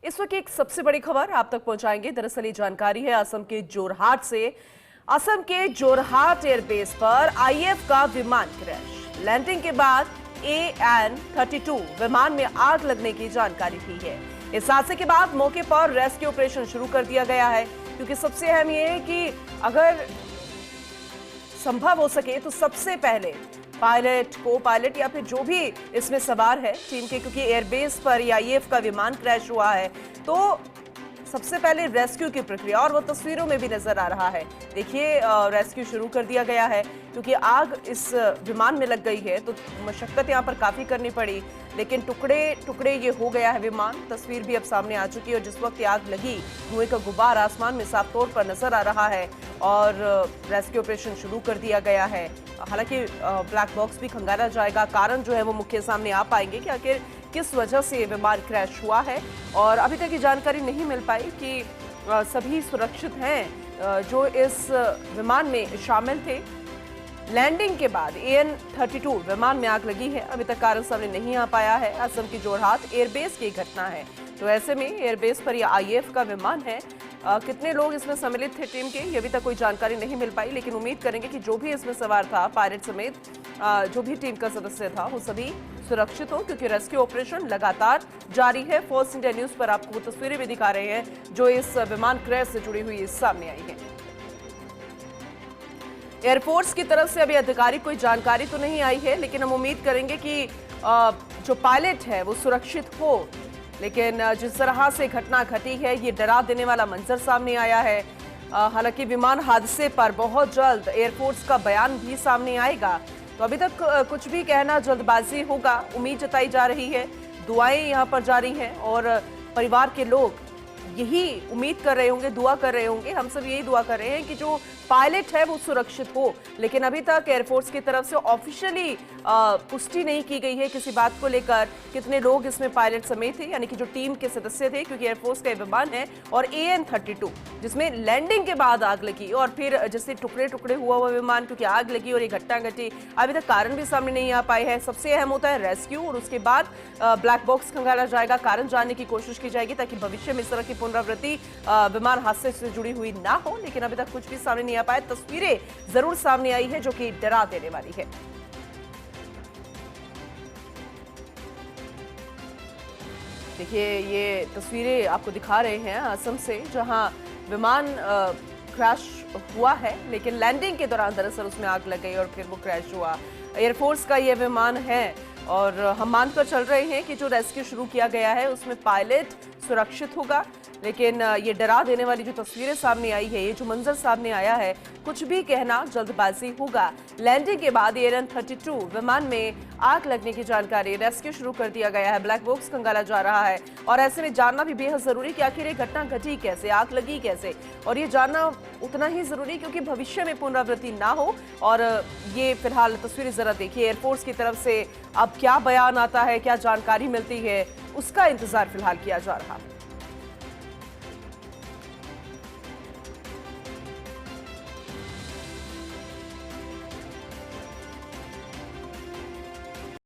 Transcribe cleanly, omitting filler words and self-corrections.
इस वक्त एक सबसे बड़ी खबर आप तक पहुंचाएंगे। दरअसल ये जानकारी है असम के जोरहाट से। असम के जोरहाट एयरबेस पर आईएफ का विमान क्रैश। लैंडिंग के बाद AN-32 विमान में आग लगने की जानकारी भी है। इस हादसे के बाद मौके पर रेस्क्यू ऑपरेशन शुरू कर दिया गया है, क्योंकि सबसे अहम यह है कि अगर संभव हो सके तो सबसे पहले पायलट, को पायलट या फिर जो भी इसमें सवार है टीम के, क्योंकि एयरबेस पर आईएफ का विमान क्रैश हुआ है, तो सबसे पहले रेस्क्यू की प्रक्रिया, और वो तस्वीरों में भी नजर आ रहा है। देखिए रेस्क्यू शुरू कर दिया गया है, क्योंकि आग इस विमान में लग गई है तो मशक्कत यहाँ पर काफी करनी पड़ी, लेकिन टुकड़े टुकड़े ये हो गया है विमान। तस्वीर भी अब सामने आ चुकी है, और जिस वक्त ये आग लगी धुएं का गुब्बार आसमान में साफ तौर पर नजर आ रहा है और रेस्क्यू ऑपरेशन शुरू कर दिया गया है। हालांकि ब्लैक बॉक्स भी खंगाला जाएगा, कारण जो है वो मुख्य सामने आ पाएंगे कि आखिर किस वजह से ये विमान क्रैश हुआ है, और अभी तक ये जानकारी नहीं मिल पाई कि सभी सुरक्षित हैं जो इस विमान में शामिल थे। लैंडिंग के बाद AN-32 विमान में आग लगी है, अभी तक कारण सामने नहीं आ पाया है। असम की जोरहाट एयरबेस की घटना है, तो ऐसे में एयरबेस पर यह आईएफ का विमान है। कितने लोग इसमें सम्मिलित थे टीम के, ये अभी तक कोई जानकारी नहीं मिल पाई, लेकिन उम्मीद करेंगे कि जो भी इसमें सवार था, पायलट समेत जो भी टीम का सदस्य था, वो सभी सुरक्षित हो, क्योंकि रेस्क्यू ऑपरेशन लगातार जारी है। फर्स्ट इंडिया न्यूज पर आपको वो तस्वीरें भी दिखा रहे हैं जो इस विमान क्रैश से जुड़ी हुई सामने आई है। एयरफोर्स की तरफ से अभी आधिकारिक कोई जानकारी तो नहीं आई है, लेकिन हम उम्मीद करेंगे कि जो पायलट है वो सुरक्षित हो। लेकिन जिस तरह से घटना घटी है, ये डरा देने वाला मंजर सामने आया है। हालांकि विमान हादसे पर बहुत जल्द एयरफोर्स का बयान भी सामने आएगा, तो अभी तक कुछ भी कहना जल्दबाजी होगा। उम्मीद जताई जा रही है, दुआएं यहाँ पर जारी हैं, और परिवार के लोग यही उम्मीद कर रहे होंगे, दुआ कर रहे होंगे, हम सब यही दुआ कर रहे हैं कि जो पायलट है वो सुरक्षित हो। लेकिन अभी तक एयरफोर्स की तरफ से ऑफिशियली पुष्टि नहीं की गई है किसी बात को लेकर, कितने लोग इसमें पायलट समेत थे, यानी कि जो टीम के सदस्य थे, क्योंकि एयरफोर्स का विमान है। और AN-32 जिसमें लैंडिंग के बाद आग लगी, और फिर जैसे टुकड़े टुकड़े हुआ विमान, क्योंकि आग लगी और ये घटना घटी, अभी तक कारण भी सामने नहीं आ पाए हैं। सबसे अहम होता है रेस्क्यू, और उसके बाद ब्लैक बॉक्स खंगाला जाएगा, कारण जानने की कोशिश की जाएगी, ताकि भविष्य में इस तरह की पुनरावृत्ति विमान हादसे से जुड़ी हुई ना हो। लेकिन अभी तक कुछ भी सामने नहीं आ पाए। तस्वीरें जरूर सामने आई है जो कि डरा देने वाली है। देखिए ये तस्वीरें आपको दिखा रहे हैं असम से, जहां विमान क्रैश हुआ है, लेकिन लैंडिंग के दौरान दरअसल उसमें आग लग गई और फिर वो क्रैश हुआ। एयरफोर्स का ये विमान है, और हम मानकर चल रहे हैं कि जो रेस्क्यू शुरू किया गया है उसमें पायलट सुरक्षित होगा। लेकिन ये डरा देने वाली जो तस्वीरें सामने आई है, ये जो मंजर सामने आया है, कुछ भी कहना जल्दबाजी होगा। लैंडिंग के बाद AN-32 विमान में आग लगने की जानकारी, रेस्क्यू शुरू कर दिया गया है, ब्लैक बॉक्स खंगाला जा रहा है, और ऐसे में जानना भी बेहद जरूरी कि आखिर ये घटना घटी कैसे, आग लगी कैसे, और ये जानना उतना ही जरूरी क्योंकि भविष्य में पुनरावृत्ति ना हो। और ये फिलहाल तस्वीरें जरा देखिए, एयरफोर्स की तरफ से अब क्या बयान आता है, क्या जानकारी मिलती है, उसका इंतजार फिलहाल किया जा रहा है।